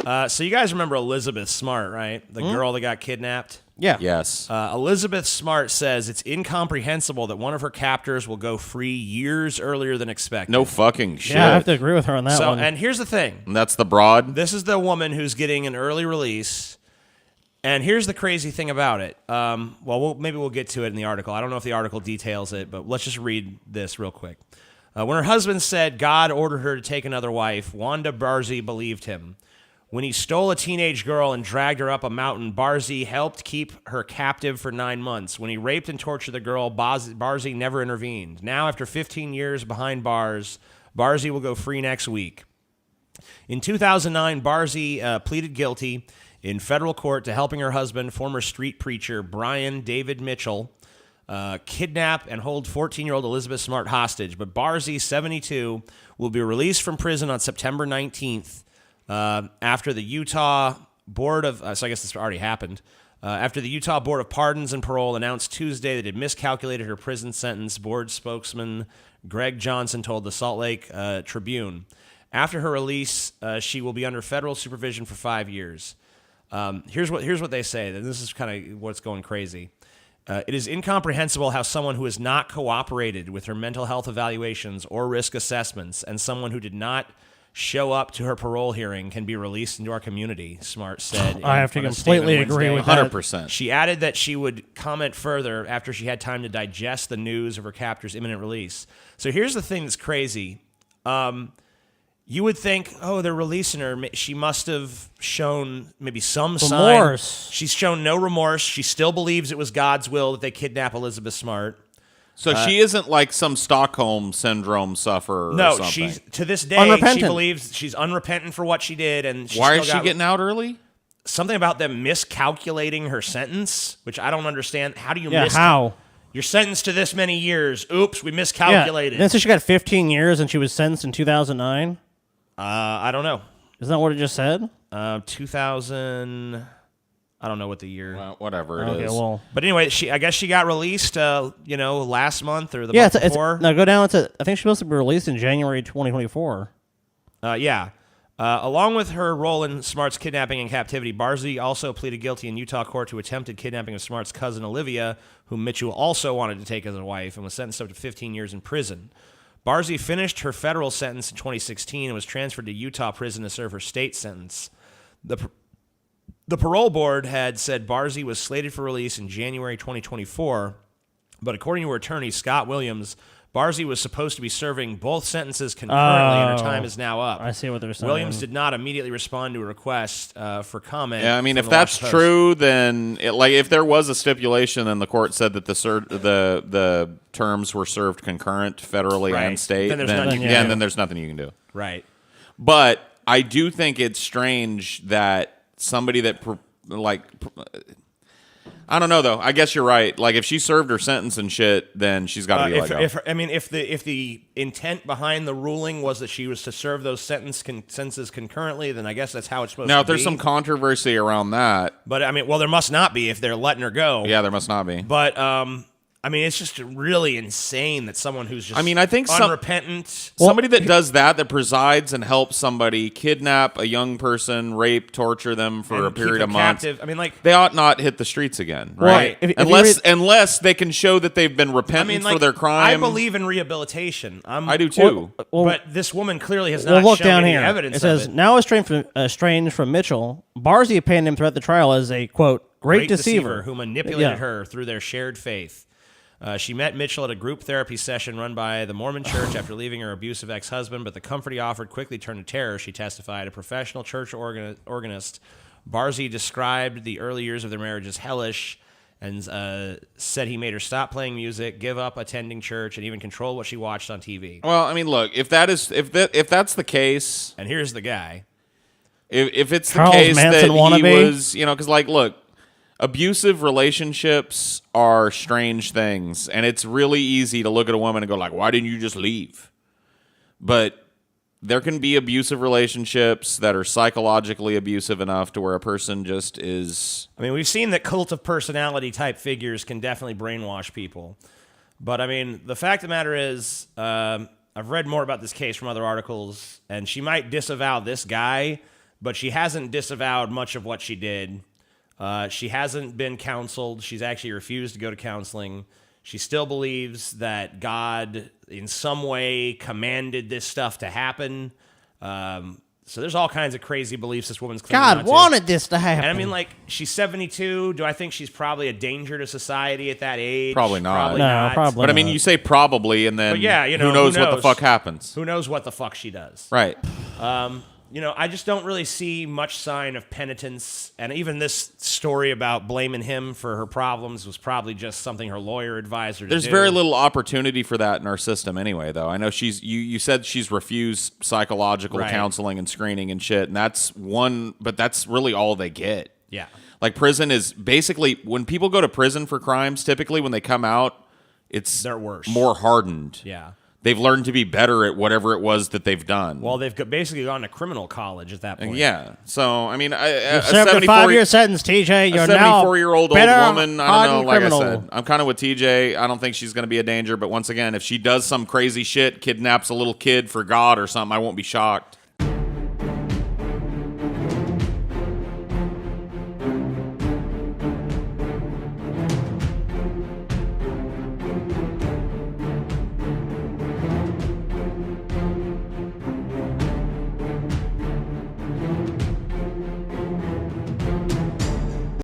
So you guys remember Elizabeth Smart, right? The girl that got kidnapped? Yeah. Yes. Elizabeth Smart says it's incomprehensible that one of her captors will go free years earlier than expected. No fucking shit. Yeah, I have to agree with her on that one. And here's the thing. And that's the broad? This is the woman who's getting an early release. And here's the crazy thing about it. Maybe we'll get to it in the article. I don't know if the article details it, but let's just read this real quick. When her husband said God ordered her to take another wife, Wanda Barzee believed him. When he stole a teenage girl and dragged her up a mountain, Barzee helped keep her captive for 9 months. When he raped and tortured the girl, Barzee never intervened. Now, after 15 years behind bars, Barzee will go free next week. In 2009, Barzee pleaded guilty in federal court to helping her husband, former street preacher Brian David Mitchell, kidnap and hold 14-year-old Elizabeth Smart hostage. But Barzee, 72, will be released from prison on September 19th. After the Utah Board of, so I guess this already happened, after the Utah Board of Pardons and Parole announced Tuesday that it miscalculated her prison sentence, board spokesman Greg Johnson told the Salt Lake Tribune. After her release, she will be under federal supervision for 5 years. Here's what they say, and this is kind of what's going crazy. It is incomprehensible how someone who has not cooperated with her mental health evaluations or risk assessments and someone who did not show up to her parole hearing can be released into our community, Smart said. I have to completely agree with that. 100%. She added that she would comment further after she had time to digest the news of her captor's imminent release. So here's the thing that's crazy. You would think, they're releasing her. She must have shown maybe some remorse. Sign. She's shown no remorse. She still believes it was God's will that they kidnap Elizabeth Smart. So she isn't like some Stockholm syndrome sufferer or something? No, she's, to this day, unrepentant. she believes she's unrepentant for what she did. And why is she getting out early? Something about them miscalculating her sentence, which I don't understand. How do you how? You're sentenced to this many years. Oops, we miscalculated. Yeah. And so she got 15 years and she was sentenced in 2009? I don't know. Isn't that what it just said? 2000... I don't know what the year. Well, whatever it is. Well, but anyway, I guess she got released, last month or the month before. No, go down to. I think she was supposed to be released in January 2024. Yeah. Along with her role in Smart's kidnapping and captivity, Barzee also pleaded guilty in Utah court to attempted kidnapping of Smart's cousin Olivia, whom Mitchell also wanted to take as a wife, and was sentenced up to 15 years in prison. Barzee finished her federal sentence in 2016 and was transferred to Utah prison to serve her state sentence. The parole board had said Barzee was slated for release in January 2024, but according to her attorney, Scott Williams, Barzee was supposed to be serving both sentences concurrently, and her time is now up. I see what they're saying. Williams did not immediately respond to a request for comment. Yeah, I mean, if that's true, then if there was a stipulation and the court said that the terms were served concurrent federally and state, then there's nothing you can do. Right. But I do think it's strange that somebody that I don't know though. I guess you're right. Like if she served her sentence and shit, then she's got to be let go. If the intent behind the ruling was that she was to serve those sentences concurrently, then I guess that's how it's supposed to be. Now, if there's some controversy around that, but there must not be if they're letting her go. Yeah, there must not be. But it's just really insane that someone who's just I think unrepentant. Somebody that does that presides and helps somebody kidnap a young person, rape, torture them for a period of months. They ought not hit the streets again, right? Unless they can show that they've been repentant for their crime. I believe in rehabilitation. I do too. But this woman clearly has not shown any evidence. It says, now estranged from Mitchell, Barzee abandoned him throughout the trial as a, quote, great deceiver who manipulated her through their shared faith. She met Mitchell at a group therapy session run by the Mormon Church after leaving her abusive ex-husband, but the comfort he offered quickly turned to terror, she testified. A professional church organist, Barzee described the early years of their marriage as hellish and said he made her stop playing music, give up attending church, and even control what she watched on TV. Well, look, if that's the case... And here's the guy. If it's Charles the case Manson that wannabe? He was... because, look, abusive relationships are strange things, and it's really easy to look at a woman and go why didn't you just leave? But there can be abusive relationships that are psychologically abusive enough to where a person just is... we've seen that cult of personality type figures can definitely brainwash people. But, the fact of the matter is, I've read more about this case from other articles, and she might disavow this guy, but she hasn't disavowed much of what she did. She hasn't been counseled. She's actually refused to go to counseling. She still believes that God in some way commanded this stuff to happen. So there's all kinds of crazy beliefs this woman's claiming God not to. wanted this to happen. And I mean, like, she's 72. Do I think she's probably a danger to society at that age? Probably not. No, not. probably But I mean, not. you say probably, and then But yeah, you know, who knows who what the knows? fuck happens. Who knows what the fuck she does? Right. You know, I just don't really see much sign of penitence. And even this story about blaming him for her problems was probably just something her lawyer advised her to There's do. very little opportunity for that in our system anyway, though. I know you said she's refused psychological Right. counseling and screening and shit, and but that's really all they get. Yeah. Like, prison is basically, when people go to prison for crimes, typically when they come out, They're worse. more hardened. Yeah. They've learned to be better at whatever it was that they've done. Well, they've basically gone to criminal college at that point. Yeah. So, I mean, a Served a 5-year sentence, TJ. You're now 74-year-old old better woman, I don't know, hardened like criminal. I said, I'm kind of with TJ. I don't think she's going to be a danger. But once again, if she does some crazy shit, kidnaps a little kid for God or something, I won't be shocked.